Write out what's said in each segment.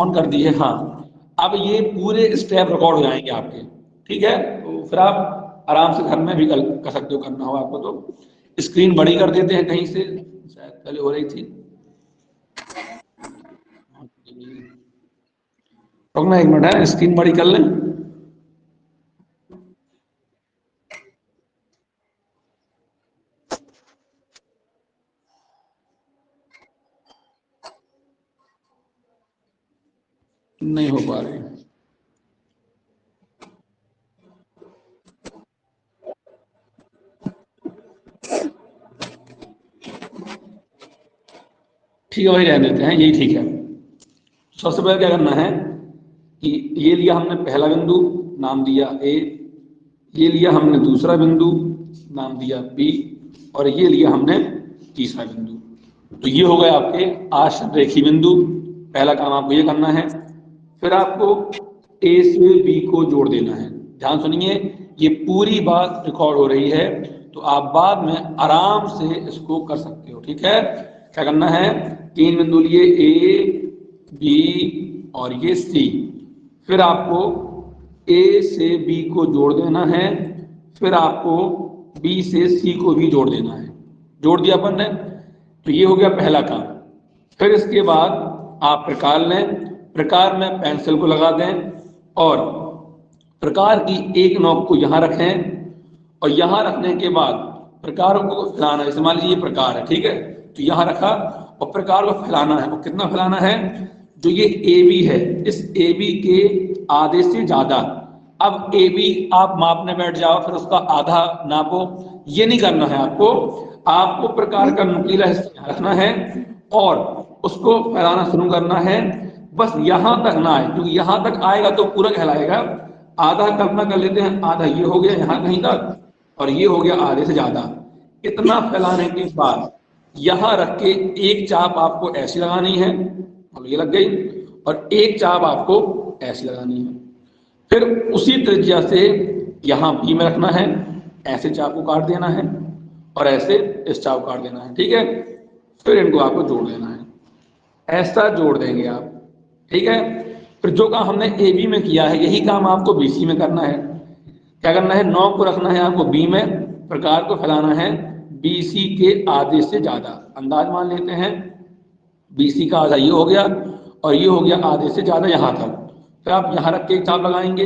On कर दी है, हाँ। अब ये पूरे स्टेप रिकॉर्ड हो जाएंगे आपके, ठीक है। तो फिर आप आराम से घर में भी कर सकते हो, करना हो आपको तो। स्क्रीन बड़ी कर देते हैं कहीं से, शायद पहले हो रही थी। रुकना एक मिनट है, स्क्रीन बड़ी कर लें। नहीं हो पा रही। ठीक है, वही रहने देते हैं, यही ठीक है। सबसे पहले क्या करना है कि ये लिया हमने पहला बिंदु, नाम दिया ए। ये लिया हमने दूसरा बिंदु, नाम दिया बी। और ये लिया हमने तीसरा बिंदु। तो ये हो गए आपके आश्रित रेखी बिंदु। पहला काम आपको ये करना है। फिर आपको ए से बी को जोड़ देना है। ध्यान सुनिए, ये पूरी बात रिकॉर्ड हो रही है, तो आप बाद में आराम से इसको कर सकते हो, ठीक है। क्या करना है, तीन बिंदु लिए, ए बी और ये सी। फिर आपको ए से बी को जोड़ देना है, फिर आपको बी से सी को भी जोड़ देना है। जोड़ दिया अपन ने, तो ये हो गया पहला काम। फिर इसके बाद आप प्रकार लें, प्रकार में पेंसिल को लगा दें और प्रकार की एक नोक को यहाँ रखें, और यहाँ रखने के बाद प्रकार को फैलाना है। जैसे मान लीजिए ये प्रकार है, ठीक है, तो यहाँ रखा और प्रकार को फैलाना है। और कितना फैलाना है, जो ये ए बी है, इस ए बी के आधे से ज्यादा। अब ए बी आप मापने बैठ जाओ, फिर उसका आधा नापो, ये नहीं करना है आपको। आपको प्रकार का नुकीला हिस्सा रखना है और उसको फैलाना शुरू करना है। बस यहां तक ना आए, क्योंकि यहां तक आएगा तो पूरा कहलाएगा। आधा कल्पना कर लेते हैं, आधा ये हो गया यहां कहीं तक, और ये हो गया आधे से ज्यादा। इतना फैलाने के बाद यहां रख के एक चाप आपको ऐसी लगानी है, और ये लग गई, और एक चाप आपको ऐसी लगानी है। फिर उसी त्रिज्या से यहां बी में रखना है, ऐसे चाप को काट देना है, और ऐसे इस चाप को काट देना है, ठीक है। फिर इनको आपको जोड़ देना है, ऐसा जोड़ देंगे आप, ठीक है। फिर जो काम हमने ए बी में किया है, यही काम आपको बी सी में करना है। क्या करना है, 9 को रखना है आपको बी में, प्रकार को फैलाना है बी सी के आधे से ज्यादा। अंदाज मान लेते हैं, बी सी का आधा ये हो गया, और ये हो गया आधे से ज्यादा यहां तक। फिर आप यहाँ रख के एक चाप लगाएंगे,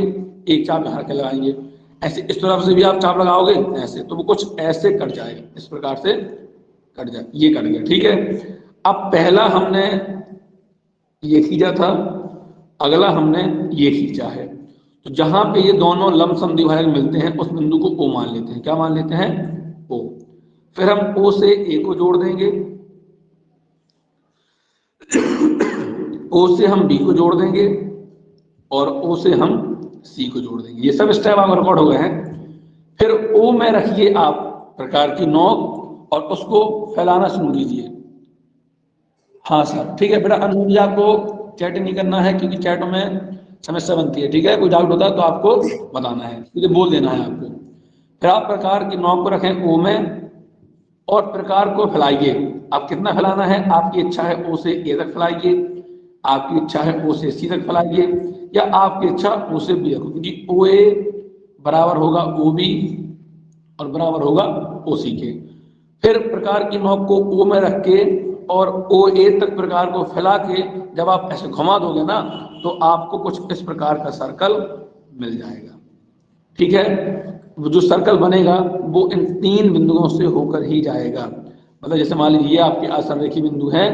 एक चाप यहाँ रख के लगाएंगे, ऐसे इस तरफ से भी आप चाप लगाओगे ऐसे, तो वो कुछ ऐसे कट जाएगा, इस प्रकार से कट जाए, ये कट गया, ठीक है। अब पहला हमने ये खींचा था, अगला हमने ये खींचा है। तो जहां पे ये दोनों लंबसम द्विभाजक मिलते हैं, उस बिंदु को ओ मान लेते हैं। क्या मान लेते हैं, ओ। फिर हम ओ से ए को जोड़ देंगे, ओ से हम बी को जोड़ देंगे, और ओ से हम सी को जोड़ देंगे। ये सब स्टेप आप रिकॉर्ड हो गए हैं। फिर ओ में रखिए आप प्रकार की नोक, और उसको फैलाना शुरू कीजिए। हाँ सर, ठीक है बेटा। अनुभव जी आपको चैट नहीं करना है, क्योंकि चैटों में समस्या बनती है, ठीक है। कोई डाउट होता है तो आपको बताना है, मुझे बोल देना है आपको। फिर आप प्रकार की नोक को रखें ओ में, और प्रकार को फैलाइए। आप कितना फैलाना है, आपकी इच्छा है ओ से ए तक फैलाइए, आपकी इच्छा है ओ से सी तक फैलाइए, या आपकी इच्छा ओ से बी तक, क्योंकि ओ ए बराबर होगा ओ बी और बराबर होगा ओ सी के। फिर प्रकार की नोक को ओ में रख के और ओ ए तक प्रकार को फैला के जब आप ऐसे घुमा दोगे ना, तो आपको कुछ इस प्रकार का सर्कल मिल जाएगा, ठीक है। वो जो सर्कल बनेगा वो इन तीन बिंदुओं से होकर ही जाएगा। मतलब जैसे मान लीजिए आपके आसनरेखी बिंदु है,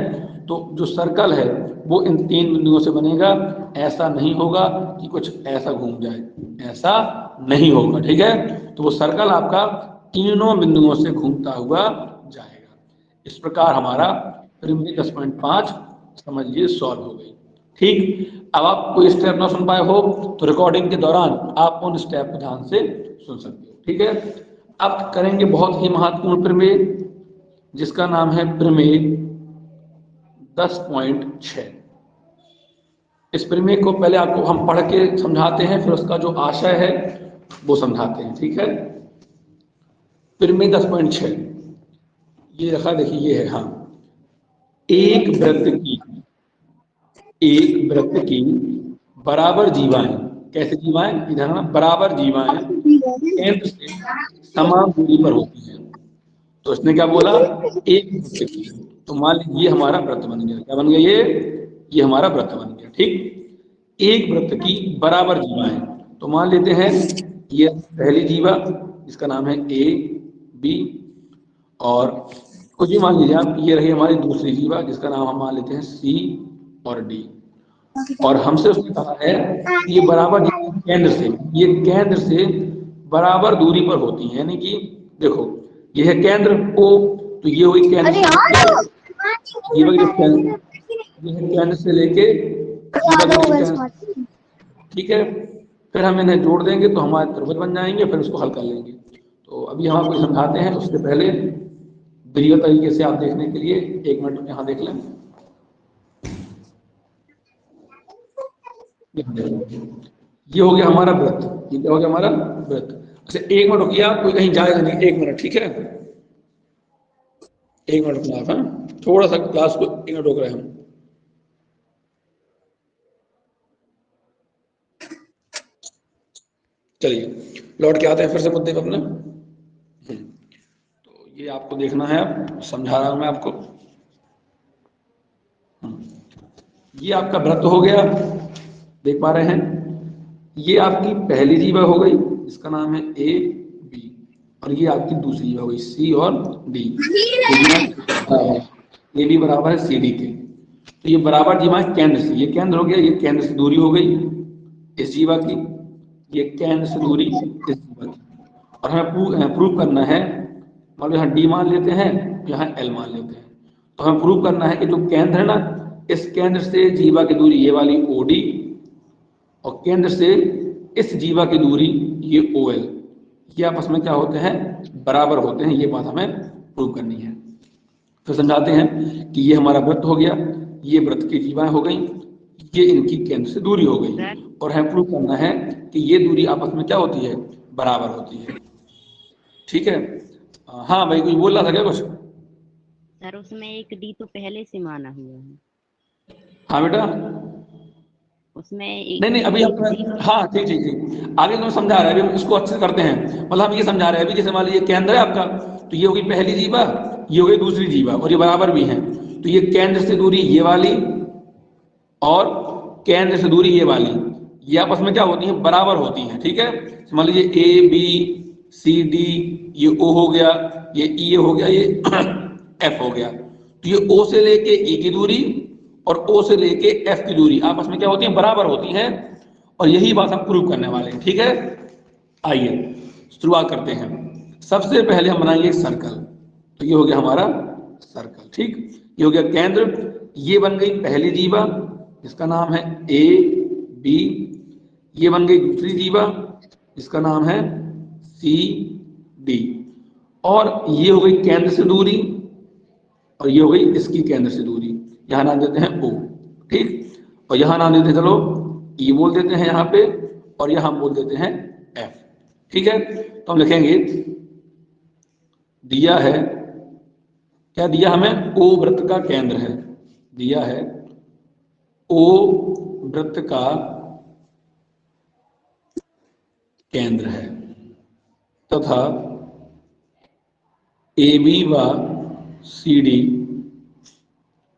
तो जो सर्कल है वो इन तीन बिंदुओं से बनेगा। ऐसा नहीं होगा कि कुछ ऐसा घूम जाए, ऐसा नहीं होगा, ठीक है। तो वो सर्कल आपका तीनों बिंदुओं से घूमता हुआ जाएगा। इस प्रकार हमारा परिमिति 10.5 समझिए सॉल्व हो गई, ठीक। अब आप कोई स्टेप ना सुन पाए हो तो रिकॉर्डिंग के दौरान आप उन स्टेप को ध्यान से सुन सकते हो, ठीक है। अब करेंगे बहुत ही महत्वपूर्ण प्रमेय, जिसका नाम है प्रमेय 10.6। इस प्रमेय को पहले आपको हम पढ़ के समझाते हैं, फिर उसका जो आशय है वो समझाते हैं, ठीक है। प्रमेय 10.6 ये रखा, देखिए ये है, हाँ। एक वृत्त की एक वृत्त की बराबर जीवाएं, कैसे जीवाएं, इधर ना बराबर जीवाएं केंद्र से समान दूरी पर होती हैं। तो इसने क्या बोला, एक वृत्त की। तो मान लीजिए ये हमारा वृत्त बन गया, क्या बन गया ये हमारा वृत्त बन गया, ठीक। एक वृत्त की बराबर जीवाएं, तो मान लेते हैं ये पहली जीवा जिसका नाम है ए बी, और कुछ भी मान लीजिए आप, ये रही हमारी दूसरी जीवा जिसका नाम हम मान लेते हैं सी और डी। और हमसे उसने कहा है कि ये बराबर केंद्र से, ये केंद्र से बराबर दूरी पर होती है, यानी कि देखो ये है केंद्र O, तो ये हुई केंद्र से, जीवा की डिस्टेंस, ये है केंद्र से लेके जीवा की डिस्टेंस, ठीक है। फिर हम इन्हें जोड़ देंगे तो हमारे त्रिभुज बन जाएंगे, फिर उसको हल कर लेंगे। तो अभी हम आपको समझाते हैं, उससे पहले वीडियो तरीके से आप देखने के लिए 1 मिनट यहाँ देख लें। ये हो गया हमारा वृत्त, ये क्या हो गया हमारा वृत्त। अच्छा 1 मिनट रुकिए आप, कोई कहीं जाएगा नहीं, 1 मिनट, ठीक है। 1 मिनट रुकना आप, हाँ? थोड़ा सा क्लास को 1 मिनट रोक रहे हैं हम। चलिए लौट के आते हैं फिर से मुद्दे पे अपने। तो ये आपको देखना है, अब समझा रहा हूं मैं आपको। ये आपका वृत्त हो गया, देख पा रहे हैं। ये आपकी पहली जीवा हो गई जिसका नाम है ए बी, और ये आपकी दूसरी जीवा हो गई सी और डी। ए बी बराबर है सी डी के, तो ये बराबर जीवा है केंद्र से, ये केंद्र हो गया, ये केंद्र से दूरी हो गई इस जीवा की, ये केंद्र से दूरी इस जीवा की। और हमें प्रूव करना है, मतलब यहाँ डी मान लेते हैं, यहाँ एल मान लेते हैं। तो हमें प्रूव करना है कि जो केंद्र है ना, इस केंद्र से जीवा की दूरी ये वाली ओ डी, और केंद्र से इस जीवा की दूरी ये ओ एल, ये आपस में क्या होते हैं, बराबर होते हैं। ये बात हमें प्रूव करनी है। तो समझाते हैं कि ये हमारा वृत्त हो गया, ये वृत्त की जीवाएं हो गई, ये इनकी केंद्र से दूरी हो गई, और हमें प्रूव करना है कि ये दूरी आपस में क्या होती है, बराबर होती है, ठीक है। हाँ भाई कोई बोल रहा था क्या कुछ? सर उसमें एक डी तो पहले से माना हुआ है। हाँ बेटा, उसमें नहीं अभी हम, हाँ ठीक ठीक ठीक, आगे तुम्हें समझा रहे हैं, अभी हम इसको अच्छे से करते हैं। मतलब हम ये समझा रहे हैं अभी, जैसे मान लीजिए केंद्र है आपका, तो ये होगी पहली जीवा, ये होगी दूसरी जीवा, और ये बराबर भी है। तो ये केंद्र से दूरी ये वाली और केंद्र से दूरी ये वाली, ये आपस में क्या होती है, बराबर होती है, ठीक है। मान लीजिए ए बी सी डी, ये ओ हो गया, ये ई हो गया, ये एफ हो गया। तो ये ओ से लेके ई की दूरी और ओ से लेके एफ की दूरी आपस में क्या होती है, बराबर होती है। और यही बात हम प्रूव करने वाले हैं, ठीक है। आइए शुरुआत करते हैं। सबसे पहले हम बनाएंगे एक सर्कल, तो ये हो गया हमारा सर्कल, ठीक। ये हो गया केंद्र, ये बन गई पहली जीवा जिसका नाम है ए बी, ये बन गई दूसरी जीवा जिसका नाम है सी डी, और ये हो गई केंद्र से दूरी, और ये हो गई इसकी केंद्र से दूरी, यहां नाम देते हैं ओ, ठीक। और यहां नाम देते हैं, चलो ई बोल देते हैं यहाँ पे, और यहां बोल देते हैं एफ, ठीक है। तो हम लिखेंगे, दिया है, क्या दिया हमें, ओ वृत्त का केंद्र है, दिया है ओ वृत्त का केंद्र है, तथा ए बी व सी डी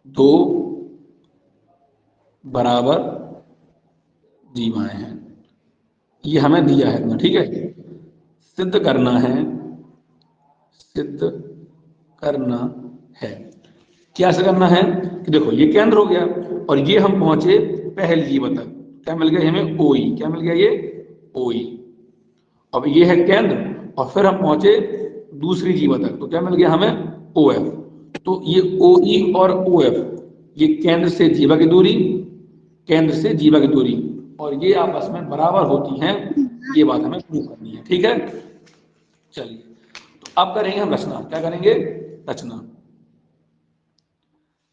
दो बराबर जीवाएं हैं। ये हमें दिया है ना, ठीक है। सिद्ध करना है, सिद्ध करना है, क्या से करना है कि देखो ये केंद्र हो गया, और ये हम पहुंचे पहली जीवा तक, क्या मिल गया हमें, ओ ई, क्या मिल गया, ये ओ ई। अब ये है केंद्र, और फिर हम पहुंचे दूसरी जीवा तक, तो क्या मिल गया हमें, ओ एफ। तो ये ओ ई और ओ एफ, ये केंद्र से जीवा की दूरी, केंद्र से जीवा की दूरी, और ये आपस में बराबर होती हैं। ये बात हमें प्रूव करनी है, ठीक है। चलिए तो अब करेंगे हम रचना, क्या करेंगे, रचना।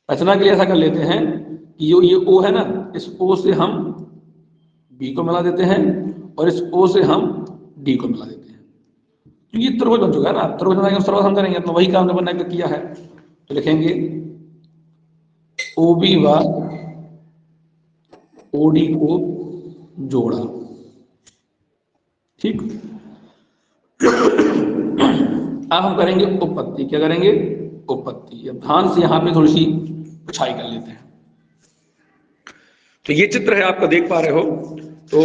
रचना के लिए ऐसा कर लेते हैं कि ये ओ है ना, इस ओ से हम बी को मिला देते हैं, और इस ओ से हम डी को मिला देते हैं। तो ये त्रिभुज बन चुका है ना, त्रिभुज बनाएंगे उस तरह हम करेंगे, तो वही काम जो बनाकर किया है। तो लिखेंगे ओ बी व ओडी को जोड़ा। ठीक, अब हम करेंगे उपपत्ति। क्या करेंगे? उपपत्ति। अब ध्यान से यहां पे थोड़ी सी पुछाई कर लेते हैं। तो ये चित्र है, आपका देख पा रहे हो। तो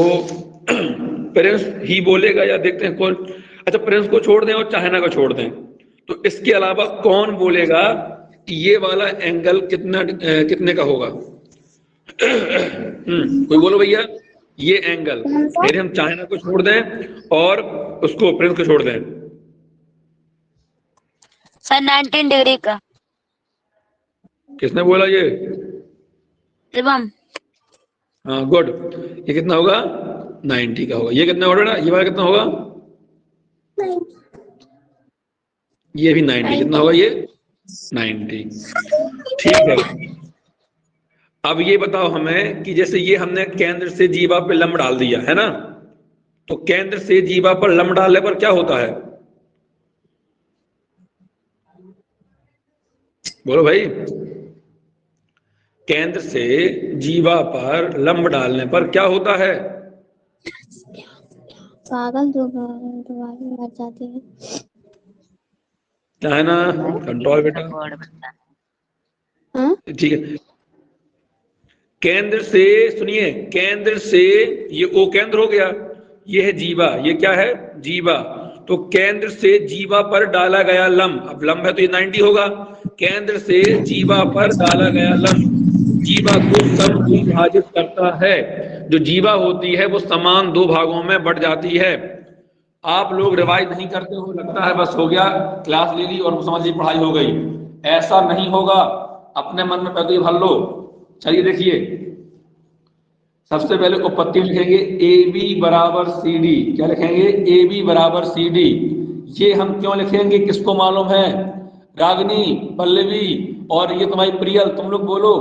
प्रिंस ही बोलेगा या देखते हैं कौन। अच्छा, प्रिंस को छोड़ दें और चाइना को छोड़ दें, तो इसके अलावा कौन बोलेगा कि ये वाला एंगल कितने का होगा? कोई बोलो भैया, ये एंगल, यदि हम चाइना को छोड़ दें और उसको प्रिंस को छोड़ दें। सर 19 डिग्री का। किसने बोला ये? शिवम। हाँ, गुड। ये कितना होगा? 90 का होगा। ये कितना होगा? ये वाला कितना होगा? ये भी 90। कितना होगा ये? 90। ठीक है। अब ये बताओ हमें कि जैसे ये हमने केंद्र से जीवा पे लंब डाल दिया है ना, तो केंद्र से जीवा पर लंब डालने पर क्या होता है? बोलो भाई। केंद्र से जीवा पर लंब डालने पर क्या होता है? पागल दोबारा मर जाती है। क्या है ना? कंट्रोल बेटा। ठीक है। केंद्र से, सुनिए, केंद्र से ये ओ केंद्र हो गया, ये है जीवा, ये क्या है? जीवा। तो केंद्र से जीवा पर डाला गया लंब, अब लंब है तो ये 90 होगा। केंद्र से जीवा पर डाला गया लंब जीवा को समद्विभाजित करता है। जो जीवा होती है वो समान दो भागों में बढ़ जाती है। आप लोग रिवाइज नहीं करते हो, लगता है बस हो गया, क्लास ले ली और समझ ली, पढ़ाई हो गई। ऐसा नहीं होगा, अपने मन में पहले भर लो। चलिए देखिए, सबसे पहले उपपत्ति लिखेंगे ए बी बराबर सी डी। क्या लिखेंगे? ए बी बराबर सी डी। ये हम क्यों लिखेंगे, किसको मालूम है? रागिनी, पल्लवी और ये तुम्हारी प्रियल, तुम लोग बोलो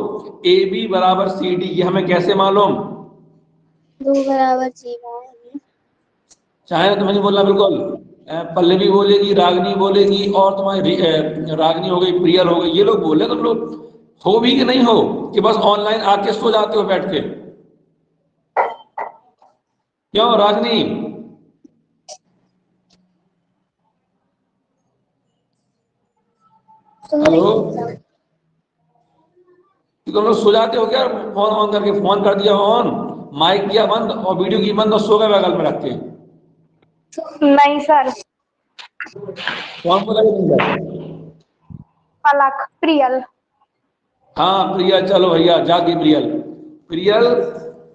ए बी बराबर सी डी, ये हमें कैसे मालूम? 2 बराबर जीवा है। चाहे तुम्हें नहीं बोलना बिल्कुल। पल्लवी बोलेगी, रागिनी बोलेगी और तुम्हारी रागिनी हो गई, प्रियल हो गई, ये लोग बोले। तुम लोग हो भी कि नहीं हो कि बस ऑनलाइन आके सो जाते हो बैठ के? क्यों रागिनी? हेलो, तुम लोग सो जाते हो क्या? फोन ऑन करके, फोन कर दिया ऑन, माइक किया बंद और वीडियो की बंद और सो गए बगल में रख के। नहीं सर। कौन बोला? पलक, प्रियल। हाँ प्रियल, चलो भैया जागी प्रियल। प्रियल,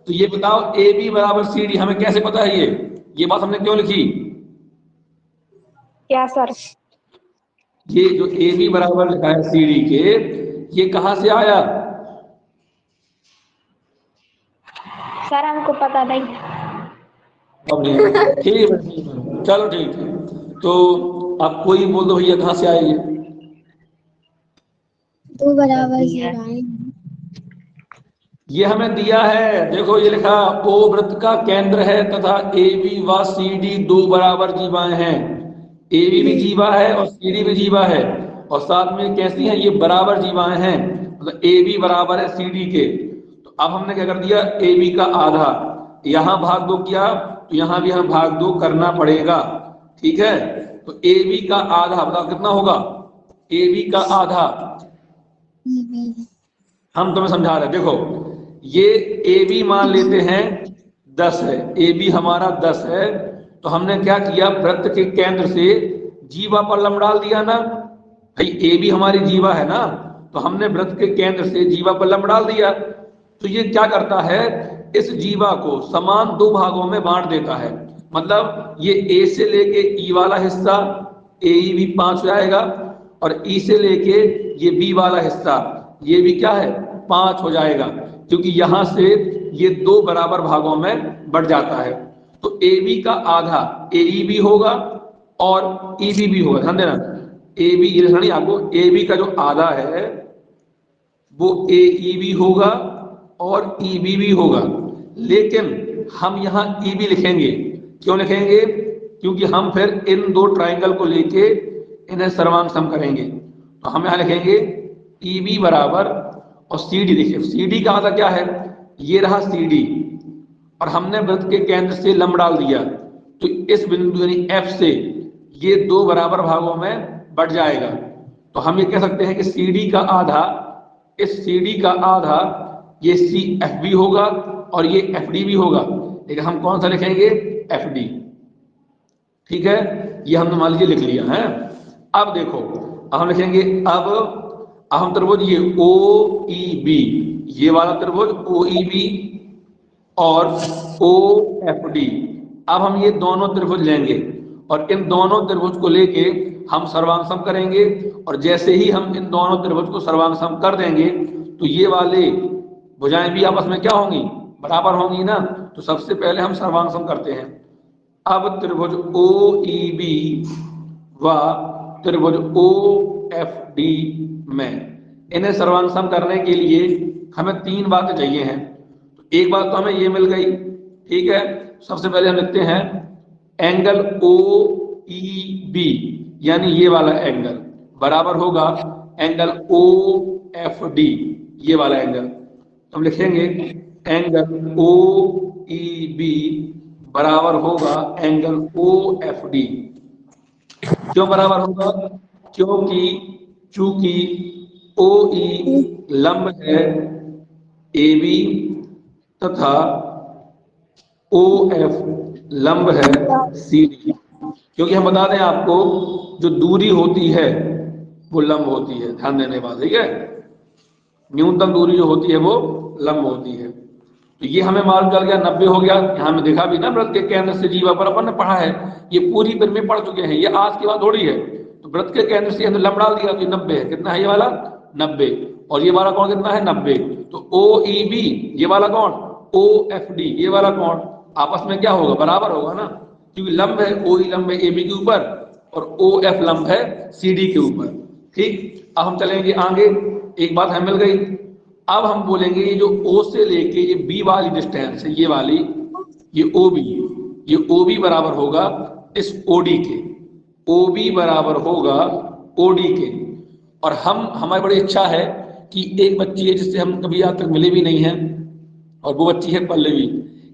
तो ये बताओ ए बी बराबर सी डी हमें कैसे पता है? ये बात हमने क्यों लिखी? क्या सर? ये जो ए बी बराबर लिखा है सी डी के, ये कहां से आया? सर हमको पता नहीं। अब नहीं, ठीक है, चलो ठीक है। तो अब कोई बोल दो भैया कहां से आएगी? 2 बराबर जीवा है। ये हमें दिया है, देखो ये लिखा, ओ वृत्त का केंद्र है तथा ए बी व सी डी दो बराबर जीवाएं हैं। ए बी भी जीवा है और सी डी भी जीवा है, और साथ में कैसी हैं? ये बराबर जीवाएं हैं, मतलब ए बी बराबर है सी डी के। तो अब हमने क्या कर दिया? ए बी का आधा यहां भाग दो किया, तो यहां भी हम भाग दो करना पड़ेगा। ठीक है, तो ए बी का आधा बताओ कितना होगा? ए बी का आधा हम तुम्हें समझा रहे, देखो ये ए बी मान लेते हैं 10 है, ए बी हमारा 10 है, तो हमने क्या किया? वृत्त के केंद्र से जीवा पर लंब डाल दिया ना भाई, ए बी हमारी जीवा है ना, तो हमने वृत्त के केंद्र से जीवा पर लंब डाल दिया। तो ये क्या करता है? इस जीवा को समान दो भागों में बांट देता है। मतलब ये ए से लेके ई वाला हिस्सा ए ई भी 5 हो जाएगा, और ई से लेके ये बी वाला हिस्सा ये भी क्या है? 5 हो जाएगा, क्योंकि यहां से ये दो बराबर भागों में बढ़ जाता है। तो ए बी का आधा ए ई भी होगा और ई बी भी होगा। ध्यान देना, ए बी, ये आपको ए बी का जो आधा है वो ए ई भी होगा और ई बी भी होगा, लेकिन हम यहाँ ई बी लिखेंगे। क्यों लिखेंगे? क्योंकि हम फिर इन दो ट्राइंगल को लेके इन्हें सर्वांग सम करेंगे। तो हम यहाँ लिखेंगे ई बी बराबर, और सी डी देखिए, सी डी का आधा क्या है? ये रहा CD और हमने वृत्त के केंद्र से लंब डाल दिया, तो इस बिंदु यानी F से ये दो बराबर भागों में बढ़ जाएगा। तो हम ये कह सकते हैं कि CD का आधा, इस CD का आधा ये CFB होगा और ये FD भी होगा, लेकिन हम कौन सा लिखेंगे? FD। ठीक है, ये हमने मान लीजिए लिख लिया है। अब देखो, अब हम लिखेंगे, अब हम त्रिभुज ये OEB, ये वाला त्रिभुज OEB और OFD, अब हम ये दोनों त्रिभुज लेंगे और इन दोनों त्रिभुज को लेके हम सर्वांगसम करेंगे, और जैसे ही हम इन दोनों त्रिभुज को सर्वांगसम कर देंगे तो ये वाले भुजाएं भी आपस में क्या होंगी? बराबर होंगी ना। तो सबसे पहले हम सर्वांगसम करते हैं। अब त्रिभुज OEB व त्रिभुज OFD में इन्हें सर्वांगसम करने के लिए हमें तीन बातें चाहिए हैं। तो एक बात तो हमें ये मिल गई, ठीक है। सबसे पहले हम लिखते हैं एंगल OEB यानी ये वाला एंगल बराबर होगा एंगल OFD, ये वाला एंगल। हम लिखेंगे एंगल OEB बराबर होगा एंगल OFD। क्यों बराबर होगा? क्योंकि चूंकि OE लंब है AB तथा OF लंब है CD। क्योंकि हम बता दें आपको, जो दूरी होती है वो लंब होती है, ध्यान देने वाला, ठीक है। न्यूनतम दूरी जो होती है वो लंब होती है। तो ये हमें मालूम चल गया, 90 हो गया। यहाँ में देखा भी ना, वृत्त के केंद्र से जीवा पर अपन ने पढ़ा है, ये पूरी पर में पढ़ चुके हैं, ये आज की बात थोड़ी है। तो वृत्त के केंद्र से हमने लंब डाल दिया तो 90 है। कितना है ये वाला? 90। और ये वाला कौन कितना है? 90। तो OEB ये वाला कौन? OFD ये वाला कौन? आपस में क्या होगा? बराबर होगा ना, क्योंकि लंब है, OE लंब है AB के ऊपर और OF लंब है CD के ऊपर। ठीक, अब हम चलेंगे आगे। एक बात हमें मिल गई। अब हम बोलेंगे ये जो O से लेके ये B वाली डिस्टेंस है, ये वाली, ये OB, ये OB बराबर होगा इस OD के, OB बराबर होगा OD के। और हमारी बड़ी इच्छा है कि एक बच्ची है जिससे हम कभी आज तक मिले भी नहीं हैं, और वो बच्ची है पल्लवी।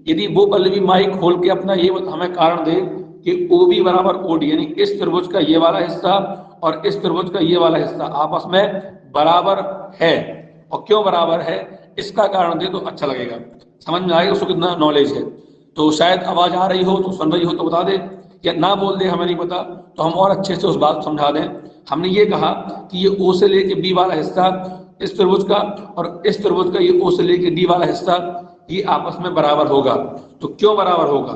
यदि वो पल्लवी माइक खोल के अपना ये हमें कारण दे कि OB बराबर OD यानी इस त्रिभुज का ये वाला हिस्सा और इस त्रिभुज का ये वाला हिस्सा आपस में बराबर है, और क्यों बराबर है इसका कारण दे तो अच्छा लगेगा, समझ में आएगा, उसको कितना नॉलेज है। तो शायद आवाज आ रही हो तो, सुन रही हो तो बता दे, या ना बोल दे हमें नहीं पता तो हम और अच्छे से उस बात को समझा दें। हमने ये कहा कि ये O से लेके B वाला हिस्सा इस त्रिभुज का और इस त्रिभुज का ये O से लेके D वाला हिस्सा ये आपस में बराबर होगा। तो क्यों बराबर होगा?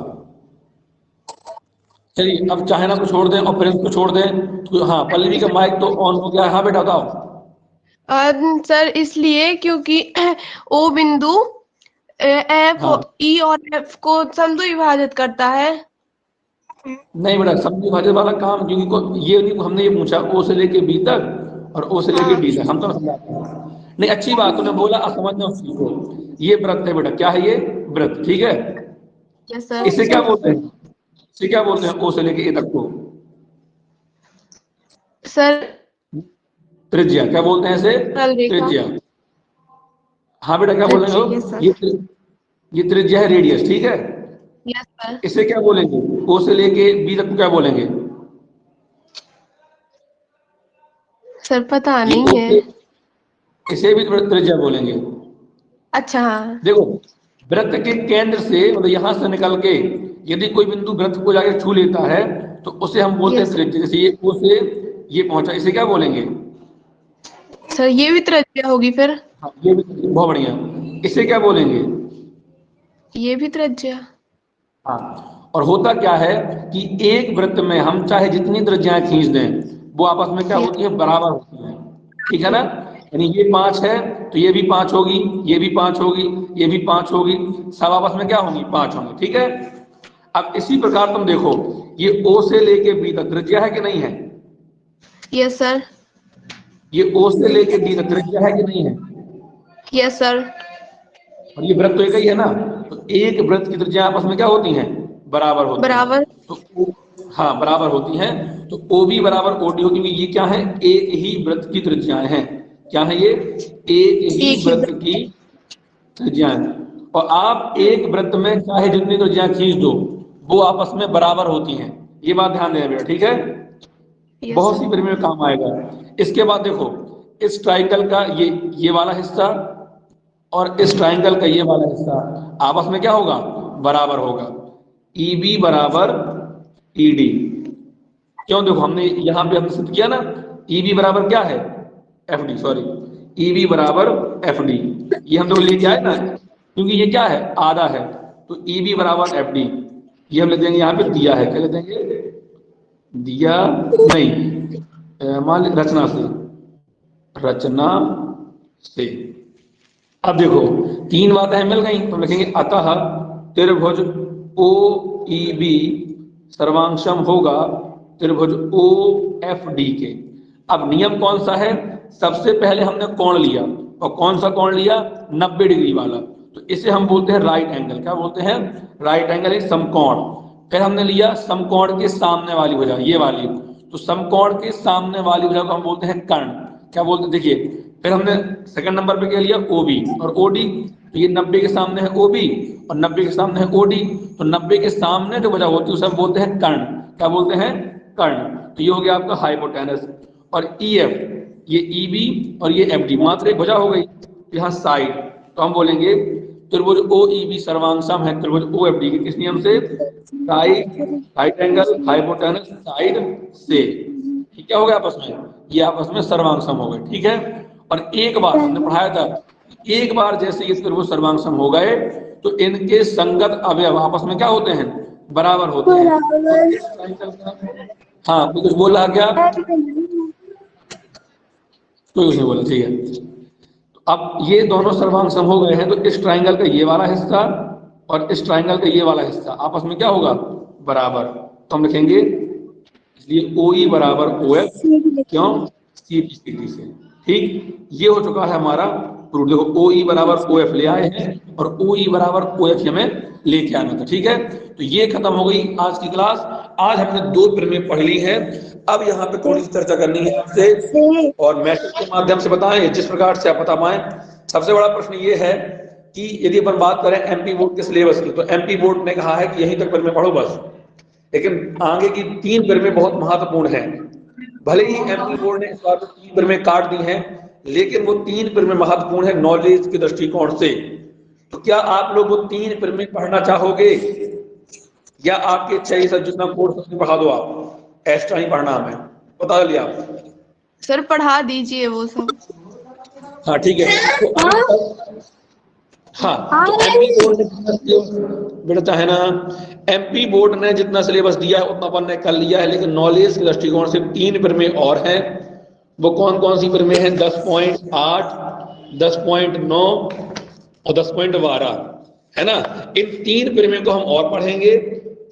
चलिए अब चाहे ना को छोड़ दें और प्रिंस को छोड़ दें। तो हाँ, पल्लवी का माइक तो ऑन हो गया है। हाँ बेटा बताओ। सर इसलिए क्योंकि O बिंदु F हाँ। E और F को समद्विभाजित करता है। नहीं बेटा, समद्विभाजन वाला काम क्योंकि ये नहीं, हमने ये पूछा O से लेके B तक और O से लेके D तक, हम तो समझाते हैं। नहीं, अच्छी बात तूने बोला, समझना सीखो। ये वृत्त है बेटा, क्या है ये? वृत्त, ठीक है। Yes sir. इसे क्या बोलते हैं? इसे क्या बोलते हैं? O से लेके A तक को सर त्रिज्या। क्या बोलते हैं इसे? त्रिज्या। हाँ बेटा, क्या बोलेंगे हो? ये त्रिज्या है, रेडियस, ठीक है। Yes sir. इसे क्या बोलेंगे? O से लेके B तक को क्या बोलेंगे? सर पता नहीं है। इसे भी त्रिज्या बोलेंगे। अच्छा हाँ। देखो, वृत्त के केंद्र से मतलब यहाँ से निकल के यदि कोई बिंदु वृत्त को जाके छू लेता है तो उसे हम बोलते हैं त्रिज्या। जैसे ये O से ये पहुंचा, इसे क्या बोलेंगे? सर ये भी त्रिज्या होगी फिर। हाँ, ये भी बहुत बढ़िया। इसे क्या बोलेंगे? ये भी त्रिज्या। हाँ, और होता क्या है कि एक वृत्त में हम चाहे जितनी त्रिज्याएं खींच दें वो आपस में क्या होती है? बराबर होती है, ठीक है ना। यानी ये 5 है तो ये भी 5 होगी, ये भी 5 होगी, ये भी 5 होगी, सब आपस में क्या होंगी? 5 होंगी, ठीक है। अब इसी प्रकार तुम देखो, ये O से लेके B तक त्रिज्या है कि नहीं है? Yes sir. ये O से लेके D तक त्रिज्या है कि नहीं है? Yes sir. और ये वृत्त तो एक ही है ना, तो एक वृत्त की त्रिज्या आपस में क्या होती हैं? बराबर होती बराबर। तो हाँ, बराबर होती हैं। तो OB बराबर OD हो, क्योंकि ये क्या है? एक ही वृत्त की त्रिज्याएं हैं। क्या है ये? एक ही वृत्त की त्रिज्याएं। और आप एक वृत्त में चाहे जितनी त्रिज्या खींच दो वो आपस में बराबर होती हैं, ये बात ध्यान देना बेटा, ठीक है। Yes, बहुत sir. सी परिमेय में काम आएगा। इसके बाद देखो इस ट्राइंगल का ये वाला हिस्सा और इस ट्राइंगल का ये वाला हिस्सा आपस में क्या होगा, बराबर होगा। EB बराबर ED, क्यों, देखो हमने यहां पे हमने सिद्ध किया ना, EB बराबर क्या है, FD, सॉरी EB बराबर FD, ये हम लोग लेके आए ना, क्योंकि ये क्या है, आधा है, तो EB बराबर FD, ये हम लिख देंगे यहाँ पे दिया है, क्या लिख देंगे, दिया नहीं, मान ली रचना से। अब देखो तीन बातें मिल गई, तो लिखेंगे अतः त्रिभुज OEB सर्वांशम होगा त्रिभुज OFD के। अब नियम कौन सा है, सबसे पहले हमने कोण लिया, और कौन सा कोण लिया, 90 डिग्री वाला, तो इसे हम बोलते हैं राइट एंगल। क्या बोलते हैं, राइट एंगल, एक समकोण। फिर हमने लिया समकोण के सामने वाली भुजा, ये वाली, तो समकोण के सामने वाली भुजा को हम बोलते हैं कर्ण। क्या बोलते हैं, देखिए, फिर हमने सेकंड नंबर पे क्या लिया, OB और OD, तो ये 90 के सामने है OB और 90 के सामने है OD, तो 90 के सामने जो भुजा होती है उसे हम बोलते हैं कर्ण। क्या बोलते हैं, कर्ण। तो ये हो गया आपका हाइपोटेनस। और EF, ये EB और ये FD, मात्र एक भुजा हो गई, यहाँ साइड, तो हम बोलेंगे त्रिभुज OEB सर्वांशम है त्रिभुज OFD के, किस नियम से, राइट एंगल हाइपोटेनस साइड से। क्या हो गया आपस में, ये आपस में सर्वांशम हो गए, ठीक है। और एक बार हमने पढ़ाया था, एक बार जैसे ये त्रिभुज सर्वांशम हो गए तो इनके संगत अवयव आपस में क्या होते हैं, बराबर होते हैं। हाँ, तो कुछ बोल रहा क्या, कोई कुछ नहीं बोला, ठीक है। तो अब ये दोनों सर्वांशम हो गए हैं, तो इस ट्राइंगल का ये वाला हिस्सा और इस ट्राइंगल का ये वाला हिस्सा आपस में क्या होगा, बराबर। तो हम लिखेंगे इसलिए OE बराबर OF, क्यों, C की स्थिति से, ठीक। ये हो चुका है हमारा प्रूफ। देखो OE बराबर OF ले आए हैं और OE बराबर OF हमें लेके आना था, ठीक है। तो ये खत्म हो गई आज की क्लास। आज हमने 2 प्रमेय पढ़ ली हैं। अब यहाँ पे थोड़ी सी चर्चा करनी है आपसे, और मैसेज के माध्यम से बताएं जिस प्रकार से आप बता पाएं। सबसे बड़ा प्रश्न ये है कि यदि अपन बात करें MP बोर्ड के सिलेबस की, तो MP बोर्ड ने कहा है कि यहीं तक प्रमेय पढ़ो बस, लेकिन आगे की 3 प्रमेय बहुत महत्वपूर्ण है। भले ही MP बोर्ड ने इस बार 3 प्रमेय काट दी हैं, लेकिन वो 3 प्रमेय महत्वपूर्ण है नॉलेज के दृष्टिकोण से। तो क्या आप लोग वो 3 प्रमेय पढ़ना चाहोगे, या आपके इच्छा ही सब जितना कोर्स उसमें पढ़ा दो, आप एक्स्ट्रा ही पढ़ना हमें, बता लिया आप। सर पढ़ा दीजिए वो सब। हाँ ठीक है, तो हाँ, तो MP बोर्ड ने बेटा चाहे ना, MP बोर्ड ने जितना सिलेबस दिया है उतना अपन ने कर लिया है, लेकिन नॉलेज के दृष्टिकोण से 3 प्रमेय और हैं। वो कौन कौन सी प्रमेय हैं, 10.8, 10.9 और 10.12, है ना। इन 3 प्रमेय को हम और पढ़ेंगे,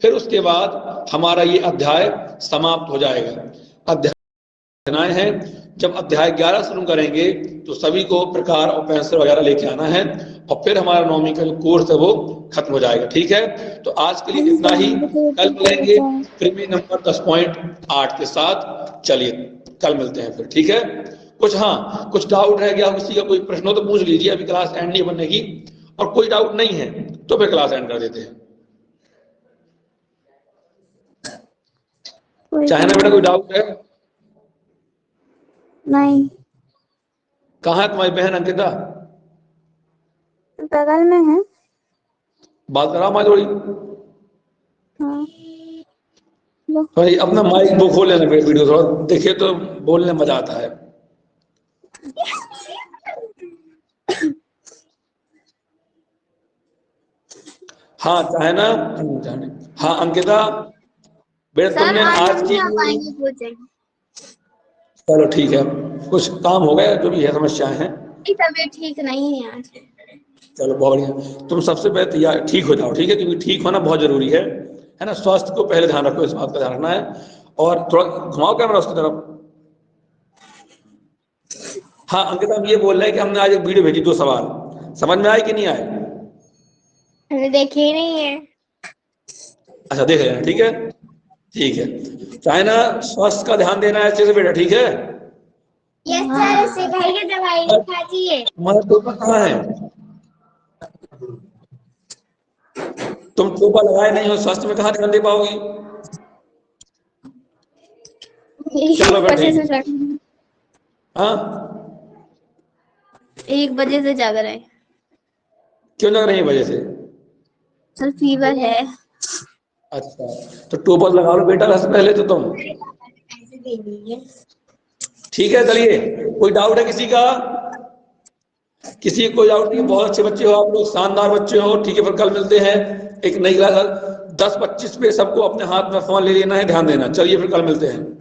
फिर उसके बाद हमारा ये अध्याय समाप्त हो जाएगा। अध्याय है, जब अध्याय 11 शुरू करेंगे तो सभी को प्रकार और पेंसिल वगैरह लेके आना है, और फिर हमारा नौवीं का कोर्स है वो खत्म हो जाएगा, ठीक है। तो आज के लिए इतना ही, कल मिलेंगे प्रमेय नंबर 10.8 के साथ। चलिए कल मिलते हैं फिर, ठीक है। कुछ डाउट है क्या, किसी का कोई प्रश्न हो तो पूछ लीजिए, अभी क्लास एंड नहीं बनने की, और कोई डाउट नहीं है तो फिर क्लास एंड कर देते हैं। चाहे ना बेटा, कोई डाउट है? नहीं, कहाँ है तुम्हारी बहन अंकिता? बगल में है। बात करा हमारी थोड़ी। हाँ, भाई अपना माइक वो खोल लेना, वीडियो थोड़ा देखे तो बोलने में मजा आता है। हाँ चाहे ना, हाँ अंकिता बेटा, तुमने आज की, चलो ठीक है, कुछ काम हो गया, जो भी है समस्याएं हैं, तबीयत ठीक नहीं है आज। चलो बहुत बढ़िया। तुम सबसे पहले तैयार ठीक हो जाओ, ठीक है, क्योंकि ठीक होना बहुत जरूरी है ना। स्वास्थ्य को पहले ध्यान रखो, इस बात का ध्यान रखना है। और थोड़ा घुमाओ कैमरा उसकी तरफ। हाँ अंकिता, हम ये बोल रहे हैं कि हमने आज एक वीडियो भेजी, 2 सवाल, समझ में आए कि नहीं आए? मैंने देखे ही नहीं है। अच्छा देख लेना, ठीक है, ठीक है। चाहे ना स्वास्थ्य का ध्यान देना है अच्छे से बेटा, ठीक है। यस सर, सिखाइए, दवाई खाइए। तुम्हारा टोपा कहाँ है? तुम टोपा लगाए नहीं हो, स्वास्थ्य में कहाँ ध्यान दे पाओगी? चलो एक बजे बैठे। से लग- हाँ, 1 बजे से जाग रहे हैं क्यों लग रही है वजह से? सर, फीवर है। अच्छा, तो टोपा लगा लो बेटा सबसे पहले तो तुम। ठीक है, चलिए, कोई डाउट है किसी का? किसी को कोई डाउट नहीं? बहुत अच्छे बच्चे हो आप लोग, शानदार बच्चे हो। ठीक है, फिर कल मिलते हैं एक नई क्लास। 10:25 पे सबको अपने हाथ में फोन ले लेना है, ध्यान देना। चलिए फिर कल मिलते हैं।